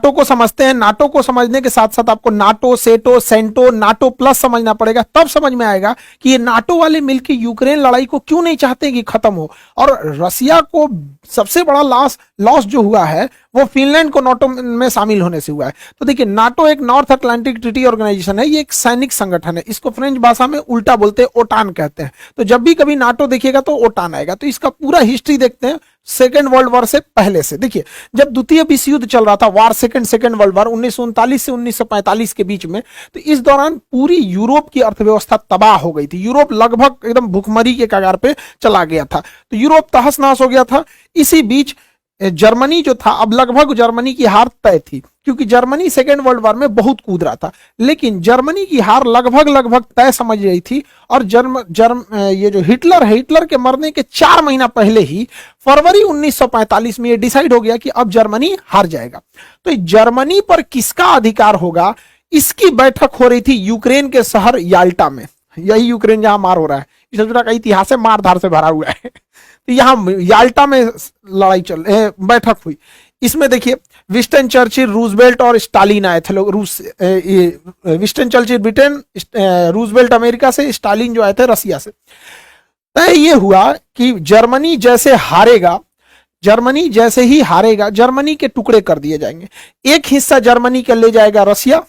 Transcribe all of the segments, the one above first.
NATO को समझते हैं, नाटो को समझने के साथ साथ आपको नाटो, सेटो, सेंटो, नाटो प्लस समझना पड़ेगा, तब समझ में आएगा कि ये नाटो वाले मिलकर यूक्रेन लड़ाई को क्यों नहीं चाहते कि खत्म हो। और रसिया को सबसे बड़ा लॉस जो हुआ है वो फिनलैंड को नाटो में शामिल होने से हुआ है। तो देखिए, नाटो एक नॉर्थ अटलांटिक ट्रीटी ऑर्गेनाइजेशन है, ये एक सैनिक संगठन है, इसको फ्रेंच भाषा में उल्टा बोलते हैं, ओटान कहते हैं। तो जब भी कभी नाटो देखिएगा तो ओटान आएगा। तो इसका पूरा हिस्ट्री देखते हैं सेकेंड वर्ल्ड वॉर से पहले से। देखिए, जब द्वितीय विश्व युद्ध चल रहा था, वार सेकेंड वर्ल्ड वॉर 1939 से 1945 के बीच में, तो इस दौरान पूरी यूरोप की अर्थव्यवस्था तबाह हो गई थी। यूरोप लगभग एकदम भुखमरी के कगार पे चला गया था, तो यूरोप तहस नहस हो गया था। इसी बीच जर्मनी जो था, अब लगभग जर्मनी की हार तय थी, क्योंकि जर्मनी सेकेंड वर्ल्ड वॉर में बहुत कूद रहा था, लेकिन जर्मनी की हार लगभग तय समझ रही थी। और ये जो हिटलर है, हिटलर के मरने के 4 महीना पहले ही फरवरी 1945 में ये डिसाइड हो गया कि अब जर्मनी हार जाएगा। तो जर्मनी पर किसका अधिकार होगा, इसकी बैठक हो रही थी यूक्रेन के शहर याल्टा में। यही यूक्रेन जहां मार हो रहा है, इस का इतिहास है, मार धार से भरा हुआ है। तो यहां याल्टा में बैठक हुई। इसमें देखिए, विस्टन चर्चिल, रूजवेल्ट और स्टालिन आए थे लोग। Winston Churchill Britain, Roosevelt America से, स्टालिन जो आए थे रसिया से। तय ये हुआ कि जर्मनी जैसे ही हारेगा, जर्मनी के टुकड़े कर दिए जाएंगे। एक हिस्सा जर्मनी का ले जाएगा रसिया,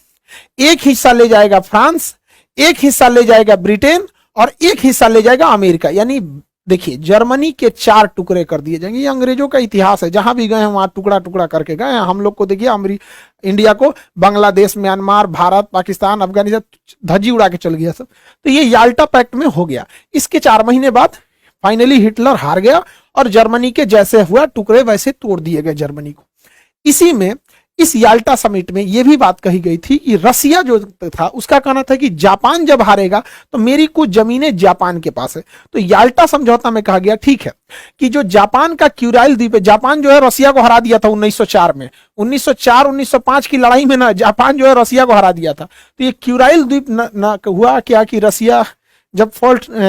एक हिस्सा ले जाएगा फ्रांस, एक हिस्सा ले जाएगा ब्रिटेन और एक हिस्सा ले जाएगा अमेरिका। यानी देखिए, जर्मनी के 4 टुकड़े कर दिए जाएंगे। ये अंग्रेजों का इतिहास है, जहां भी गए हैं वहां टुकड़ा टुकड़ा करके गए हैं। हम लोग को देखिए, इंडिया को बांग्लादेश, म्यांमार, भारत, पाकिस्तान, अफगानिस्तान धज्जी उड़ा के चल गया सब। तो ये याल्टा पैक्ट में हो गया। इसके 4 महीने बाद फाइनली हिटलर हार गया और जर्मनी के जैसे हुआ टुकड़े वैसे तोड़ दिए गए जर्मनी को। इसी में, इस याल्टा समिट में यह भी बात कही गई थी कि रसिया जो था उसका कहना था कि जापान जब हारेगा तो मेरी कुछ जमीनें जापान के पास है। तो याल्टा समझौता में कहा गया ठीक है कि जो जापान का क्यूराइल द्वीप है, जापान जो है रसिया को हरा दिया था 1904 में, 1904-1905 की लड़ाई में ना जापान जो है रसिया को हरा दिया था। तो ये क्यूराइल द्वीप न हुआ क्या कि रसिया जब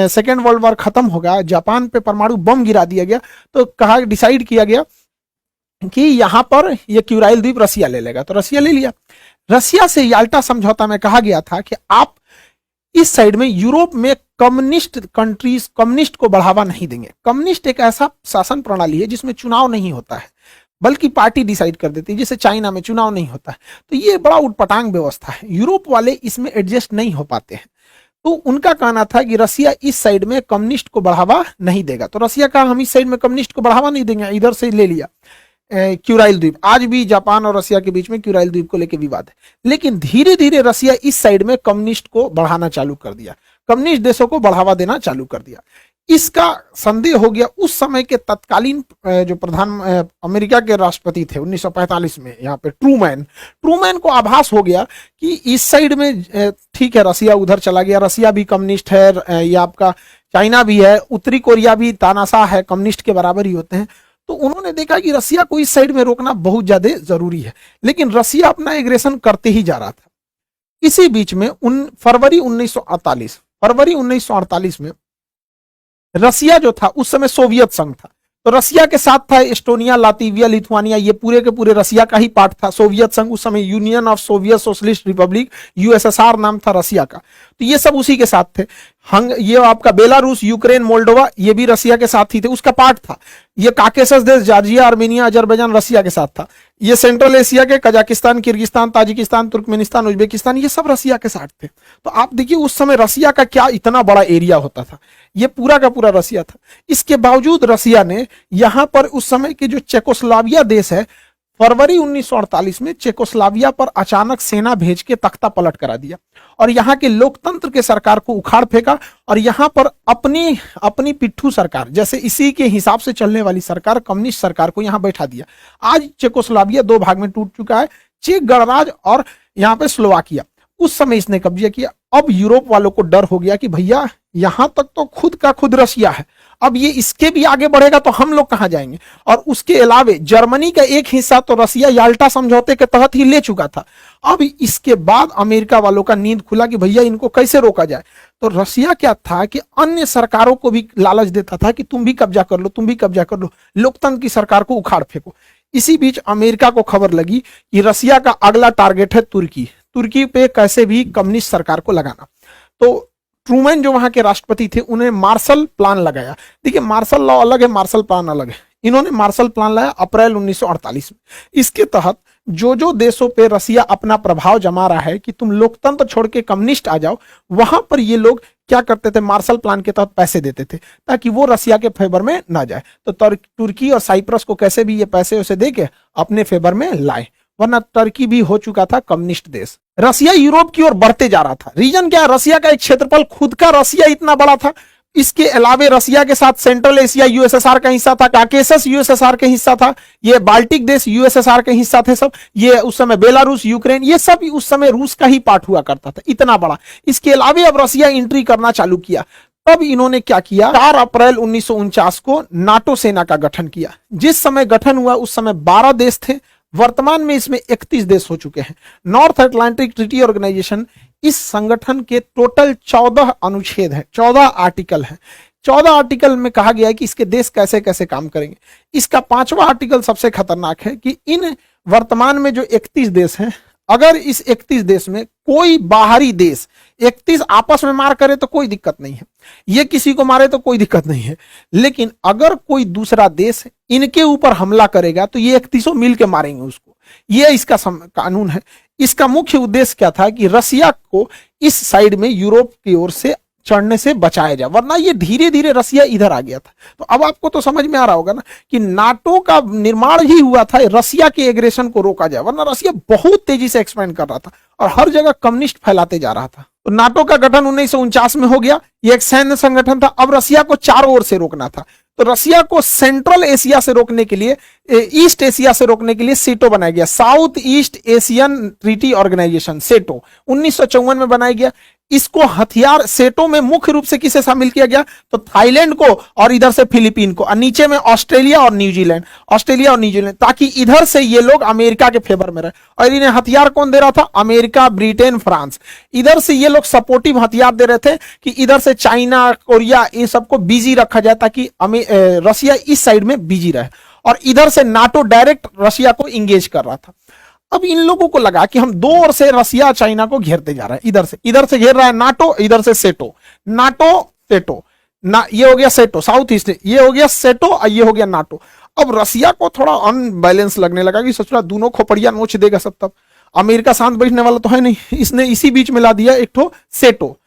सेकेंड वर्ल्ड वॉर खत्म होगा, जापान पे परमाणु बम गिरा दिया गया, तो कहा, डिसाइड किया गया कि यहां पर यह क्यूराइल द्वीप रसिया ले लेगा। तो रसिया ले लिया। रसिया से याल्टा समझौता में कहा गया था कि आप इस साइड में यूरोप में कम्युनिस्ट को बढ़ावा नहीं देंगे। कम्युनिस्ट एक ऐसा शासन प्रणाली है जिसमें चुनाव नहीं होता है, बल्कि पार्टी डिसाइड कर देती है, जैसे चाइना में चुनाव नहीं होता है। तो ये बड़ा उटपटांग व्यवस्था है, यूरोप वाले इसमें एडजस्ट नहीं हो पाते हैं। तो उनका कहना था कि रसिया इस साइड में कम्युनिस्ट को बढ़ावा नहीं देगा। तो रसिया कहा, हम इस साइड में कम्युनिस्ट को बढ़ावा नहीं देंगे, इधर से ले लिया क्यूराइल द्वीप। आज भी जापान और रसिया के बीच में क्यूराइल द्वीप को लेकर विवाद है। लेकिन धीरे धीरे रसिया इस साइड में कम्युनिस्ट को बढ़ाना चालू कर दिया, कम्युनिस्ट देशों को बढ़ावा देना चालू कर दिया। इसका संदेह हो गया उस समय के तत्कालीन जो अमेरिका के राष्ट्रपति थे 1945 में, यहाँ पे ट्रूमैन को आभास हो गया कि इस साइड में ठीक है, रसिया उधर चला गया, रसिया भी कम्युनिस्ट है, ये आपका चाइना भी है, उत्तरी कोरिया भी तानाशाह है, कम्युनिस्ट के बराबर ही होते हैं। तो उन्होंने देखा कि रसिया को इस साइड में रोकना बहुत ज्यादा जरूरी है, लेकिन रसिया अपना एग्रेशन करते ही जा रहा था। इसी बीच में फरवरी 1948 में रसिया जो था उस समय सोवियत संघ था, तो रसिया के साथ था एस्टोनिया, लातविया, लिथुआनिया, ये पूरे के पूरे रसिया का ही पार्ट था। सोवियत संघ उस समय union of Soviet socialist Republic, USSR नाम था रसिया का, तो ये सब उसी के साथ थे। ये आपका बेलारूस, यूक्रेन, मोल्डोवा, ये भी रसिया के साथ ही थे, उसका पार्ट था। ये काकेशस देश, जॉर्जिया, आर्मेनिया, अजरबैजान रसिया के साथ था। ये सेंट्रल एशिया के Kazakhstan, Kyrgyzstan, Tajikistan, Turkmenistan, Uzbekistan, ये सब रसिया के साथ थे। तो आप देखिए उस समय रसिया का क्या इतना बड़ा एरिया होता था, ये पूरा का पूरा रसिया था। इसके बावजूद रसिया ने यहां पर उस समय के जो चेकोस्लोवाकिया देश है, फरवरी 1948 में चेकोस्लोवाकिया पर अचानक सेना भेज के तख्ता पलट करा दिया और यहाँ के लोकतंत्र के सरकार को उखाड़ फेंका और यहाँ पर अपनी पिट्ठू सरकार, जैसे इसी के हिसाब से चलने वाली सरकार, कम्युनिस्ट सरकार को यहाँ बैठा दिया। आज चेकोस्लोवाकिया 2 भाग में टूट चुका है, चेक गणराज्य और यहाँ पे स्लोवाकिया। उस समय इसने कब्जा किया। अब यूरोप वालों को डर हो गया कि भैया यहां तक तो खुद का खुद रसिया है, अब ये इसके भी आगे बढ़ेगा तो हम लोग कहां जाएंगे। और उसके अलावे जर्मनी का एक हिस्सा तो रसिया याल्टा समझौते के तहत ही ले चुका था। अब इसके बाद अमेरिका वालों का नींद खुला कि भैया इनको कैसे रोका जाए। तो रसिया क्या था कि अन्य सरकारों को भी लालच देता था कि तुम भी कब्जा कर लो, तुम भी कब्जा कर लो, लोकतंत्र की सरकार को उखाड़ फेंको। इसी बीच अमेरिका को खबर लगी कि रसिया का अगला टारगेट है तुर्की, तुर्की पे कैसे भी कम्युनिस्ट सरकार को लगाना। तो ट्रूमैन जो वहां के राष्ट्रपति थे उन्हें मार्शल प्लान लगाया। देखिए मार्शल लॉ अलग है, मार्शल प्लान अलग है। इन्होंने मार्शल प्लान लाया अप्रैल 1948 में। इसके तहत जो देशों पे रसिया अपना प्रभाव जमा रहा है कि तुम लोकतंत्र छोड़ के कम्युनिस्ट आ जाओ, वहां पर ये लोग क्या करते थे, मार्शल प्लान के तहत पैसे देते थे ताकि वो रसिया के फेवर में ना जाए। तो तुर्की और साइप्रस को कैसे भी ये पैसे उसे दे के अपने फेवर में लाए, वरना तुर्की भी हो चुका था कम्युनिस्ट देश। रसिया यूरोप की ओर बढ़ते जा रहा था। रीजन क्या है, रसिया का एक क्षेत्रफल खुद का रसिया इतना बड़ा था, इसके अलावे रसिया के साथ सेंट्रल एशिया यूएसएसआर का हिस्सा था, काकेसस यूएसएसआर का हिस्सा था, ये बाल्टिक देश यूएसएसआर के हिस्सा थे सब, ये उस समय बेलारूस, यूक्रेन, ये सब उस समय रूस का ही पार्ट हुआ करता था, इतना बड़ा। इसके अलावे अब रसिया एंट्री करना चालू किया। तब इन्होंने क्या किया, 4 अप्रैल 1949 को नाटो सेना का गठन किया। जिस समय गठन हुआ उस समय 12 देश थे, वर्तमान में इसमें 31 देश हो चुके हैं। नॉर्थ अटलांटिक ट्रीटी ऑर्गेनाइजेशन, इस संगठन के टोटल 14 अनुच्छेद हैं, 14 आर्टिकल हैं। 14 आर्टिकल में कहा गया है कि इसके देश कैसे कैसे काम करेंगे। इसका 5वां आर्टिकल सबसे खतरनाक है कि इन वर्तमान में जो 31 देश हैं, अगर इस 31 देश में कोई बाहरी देश 31 आपस में मार करे तो कोई दिक्कत नहीं है, ये किसी को मारे तो कोई दिक्कत नहीं है, लेकिन अगर कोई दूसरा देश इनके ऊपर हमला करेगा तो ये 31 मिल के मारेंगे उसको। ये इसका कानून है। इसका मुख्य उद्देश्य क्या था कि रसिया को इस साइड में यूरोप की ओर से चढ़ने से बचाया जाए, वरना ये धीरे धीरे रसिया इधर आ गया था। तो अब आपको तो समझ में आ रहा होगा ना कि नाटो का निर्माण ही हुआ था रसिया के एग्रेशन को रोका जाए, वरना रसिया बहुत तेजी से एक्सपेंड कर रहा था और हर जगह कम्युनिस्ट फैलाते जा रहा था। तो नाटो का गठन 1949 में हो गया। ये एक सैन्य संगठन था। अब रसिया को चारों ओर से रोकना था। तो रसिया को सेंट्रल एशिया से रोकने के लिए, ईस्ट एशिया से रोकने के लिए सेटो बनाया गया, South East Asian Treaty Organization, SEATO 1954 में बनाया गया। इसको हथियार, सेटो में मुख्य रूप से किसे शामिल किया गया, तो थाईलैंड को और इधर से फिलीपीन को, और नीचे में ऑस्ट्रेलिया और न्यूजीलैंड, ताकि इधर से ये लोग अमेरिका के फेवर में रहे। और इन्हें हथियार कौन दे रहा था, अमेरिका, ब्रिटेन, फ्रांस। इधर से ये लोग सपोर्टिव हथियार दे रहे थे कि इधर से चाइना, कोरिया, इन सबको बिजी रखा जाए ताकि रसिया इस साइड में बिजी रहे। और इधर से नाटो डायरेक्ट रसिया को इंगेज कर रहा था। अब इन लोगों को लगा कि हम दो ओर से रसिया चाइना को घेरते जा रहे हैं, इधर से घेर रहा है नाटो, इधर से सेटो, नाटो सेटो ना, ये हो गया सेटो साउथ ईस्ट, ये हो गया सेटो और ये हो गया नाटो। अब रसिया को थोड़ा अनबैलेंस लगने लगा कि सचुरा दोनों खोपड़िया नोच देगा सब। तब अमेरिका शांत बैठने वाला तो है नहीं, इसने इसी बीच में ला दिया एक ठो सेटो,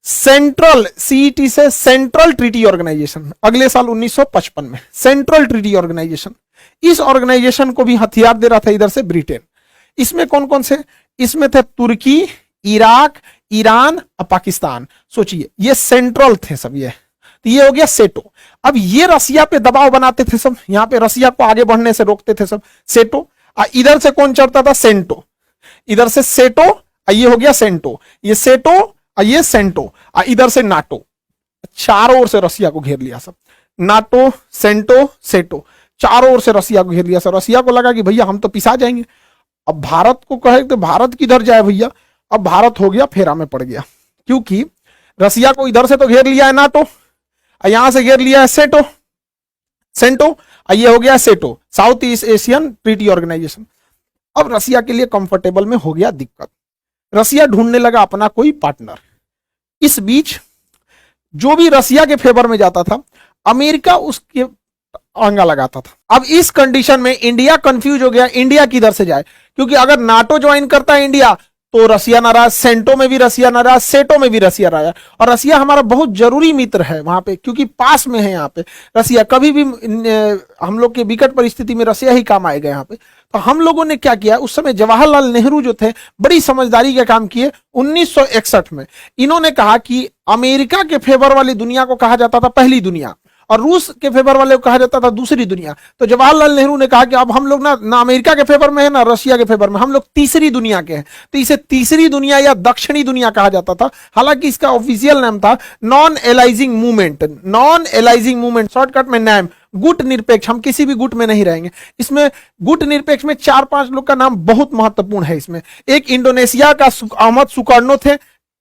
सेंट्रल, सीईटी से सेंट्रल ट्रीटी ऑर्गेनाइजेशन, अगले साल 1955 में सेंट्रल ट्रीटी ऑर्गेनाइजेशन। इस ऑर्गेनाइजेशन को भी हथियार दे रहा था इधर से ब्रिटेन। इसमें कौन कौन से, इसमें थे तुर्की, इराक, ईरान और पाकिस्तान। सोचिए ये सेंट्रल थे सब। ये तो ये हो गया सेटो। अब ये रसिया पे दबाव बनाते थे सब, यहां पे रसिया को आगे बढ़ने से रोकते थे सब, सेटो। इधर से कौन चढ़ता था, सेंटो, इधर से सेटो, ये हो गया सेंटो, ये सेटो, ये सेंटो, इधर से नाटो। चारों ओर से रसिया को घेर लिया सब, नाटो, सेंटो, सेटो, चारों ओर से रसिया को घेर लिया सब। रसिया को लगा कि भैया हम तो पिसा जाएंगे। अब भारत को कहे तो भारत किधर जाए भैया। अब भारत हो गया फेरा में पड़ गया, क्योंकि रसिया को इधर से तो घेर लिया है नाटो, यहां से घेर लिया है सेटो, सेंटो, ये हो गया SEATO, South East Asian Treaty Organization. अब रसिया के लिए कंफर्टेबल में हो गया दिक्कत, रसिया ढूंढने लगा अपना कोई पार्टनर। इस बीच जो भी रसिया के फेवर में जाता था, अमेरिका उसके अंगा लगाता था। अब इस कंडीशन में इंडिया कंफ्यूज हो गया, इंडिया किधर से जाए, क्योंकि अगर नाटो ज्वाइन करता है इंडिया तो रसिया नाराज, सेंटो में भी रसिया नाराज, सेटो में भी रसिया नाराज। और रसिया हमारा बहुत जरूरी मित्र है वहां पे, क्योंकि पास में है यहाँ पे रसिया। कभी भी हम लोग के विकट परिस्थिति में रसिया ही काम आएगा यहाँ पे। तो हम लोगों ने क्या किया, उस समय जवाहरलाल नेहरू जो थे बड़ी समझदारी का काम किए। 1961 में इन्होंने कहा कि अमेरिका के फेवर वाली दुनिया को कहा जाता था पहली दुनिया, और रूस के फेवर वाले को कहा जाता था दूसरी दुनिया। तो जवाहरलाल नेहरू ने कहा कि अब हम लोग ना अमेरिका के फेवर में है ना रसिया के फेवर में, हम लोग तीसरी दुनिया के हैं। तो इसे तीसरी दुनिया या दक्षिणी दुनिया कहा जाता था। हालांकि इसका ऑफिशियल नाम था non aliasing movement, non aliasing movement, shortcut में नाम गुट निरपेक्ष। हम किसी भी गुट में नहीं रहेंगे। इसमें गुट निरपेक्ष में 4-5 लोग का नाम बहुत महत्वपूर्ण है। इसमें एक इंडोनेशिया का अहमद सुकार्नो थे,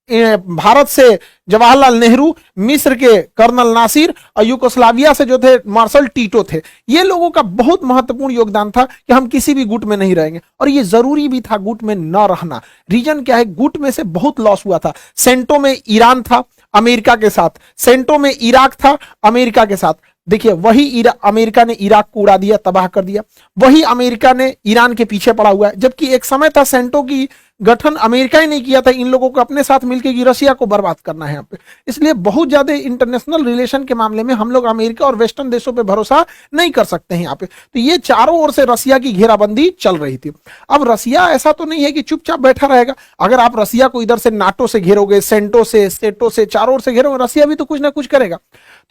भारत से जवाहरलाल नेहरू, मिस्र के कर्नल नासिर और यूगोस्लाविया से जो थे मार्शल टीटो थे। ये लोगों का बहुत महत्वपूर्ण योगदान था कि हम किसी भी गुट में नहीं रहेंगे, और ये जरूरी भी था गुट में न रहना। रीजन क्या है, गुट में से बहुत लॉस हुआ था। सेंटो में ईरान था अमेरिका के साथ, सेंटो में इराक था अमेरिका के साथ। देखिए वही अमेरिका ने इराक को उड़ा दिया, तबाह कर दिया। वही अमेरिका ने ईरान के पीछे पड़ा हुआ है, जबकि एक समय था सेंटो की गठन अमेरिका ही नहीं किया था, इन लोगों को अपने साथ मिलकर कि रसिया को बर्बाद करना है यहाँ पे। इसलिए बहुत ज्यादा इंटरनेशनल रिलेशन के मामले में हम लोग अमेरिका और वेस्टर्न देशों पे भरोसा नहीं कर सकते हैं यहाँ पे। तो ये चारों ओर से रसिया की घेराबंदी चल रही थी। अब रसिया ऐसा तो नहीं है कि चुपचाप बैठा रहेगा। अगर आप रसिया को इधर से नाटो से घेरोगे, सेंटो से, स्टेटो से, चारों ओर से घेरोगे, रसिया भी तो कुछ ना कुछ करेगा।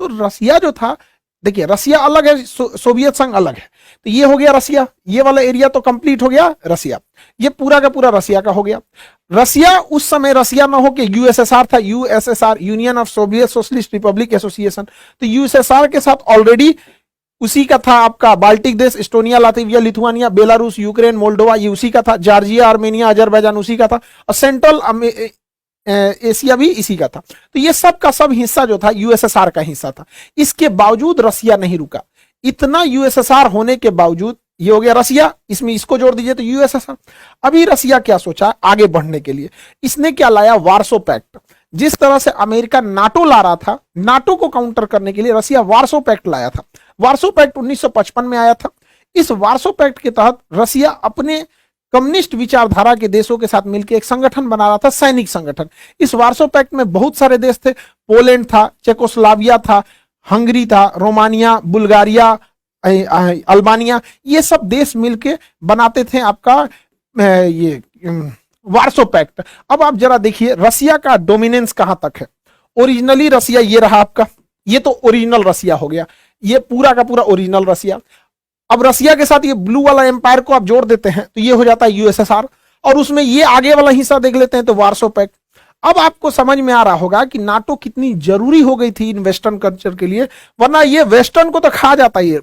तो रसिया जो था, देखिए रसिया अलग है, सोवियत संघ अलग है। तो ये हो गया रसिया, ये वाला एरिया तो कंप्लीट हो गया रसिया, ये पूरा का पूरा रसिया का हो गया। रसिया उस समय रसिया ना हो के यूएसएसआर था, USSR, union of Soviet socialist Republic association. तो यूएसएसआर के साथ ऑलरेडी उसी का था आपका बाल्टिक देश, Estonia, Latvia, Lithuania, Belarus, Ukraine, Moldova, ये उसी का था। जॉर्जिया, आर्मेनिया, अजरबैजान उसी का था, और सेंट्रल एशिया भी इसी का था। तो ये सब का सब हिस्सा जो था यूएसएसआर का हिस्सा था। इसके बावजूद रसिया नहीं रुका। इतना यूएसएसआर होने के बावजूद, ये हो गया रसिया, इसमें इसको जोड़ दीजिए तो यूएसएसआर। अभी रसिया क्या सोचा आगे बढ़ने के लिए, इसने क्या लाया, वार्सो पैक्ट। जिस तरह से अमेरिका नाटो ला रहा था, नाटो को काउंटर करने के लिए रसिया वार्सो पैक्ट लाया था। वार्सो पैक्ट 1955 में आया था। इस वार्सो पैक्ट के तहत रसिया अपने कम्युनिस्ट विचारधारा के देशों के साथ मिलकर एक संगठन बना रहा था, सैनिक संगठन। इस वार्सो पैक्ट में बहुत सारे देश थे, पोलैंड था, चेकोस्लोवाकिया था, हंगरी था, रोमानिया, बुल्गारिया, अल्बानिया, ये सब देश मिलके बनाते थे आपका ये वार्सो पैक्ट। अब आप जरा देखिए रसिया का डोमिनेंस कहां तक है। ओरिजिनली रसिया ये रहा आपका, ये तो ओरिजिनल रसिया हो गया, ये पूरा का पूरा ओरिजिनल रसिया। अब रसिया के साथ ये ब्लू वाला एम्पायर को आप जोड़ देते हैं तो ये हो जाता है यूएसएसआर, और उसमें ये आगे वाला हिस्सा देख लेते हैं तो वार्सो पैक्ट। अब आपको समझ में आ रहा होगा कि नाटो कितनी जरूरी हो गई थी इन वेस्टर्न कल्चर के लिए, वरना ये वेस्टर्न को तो खा जाता ही है।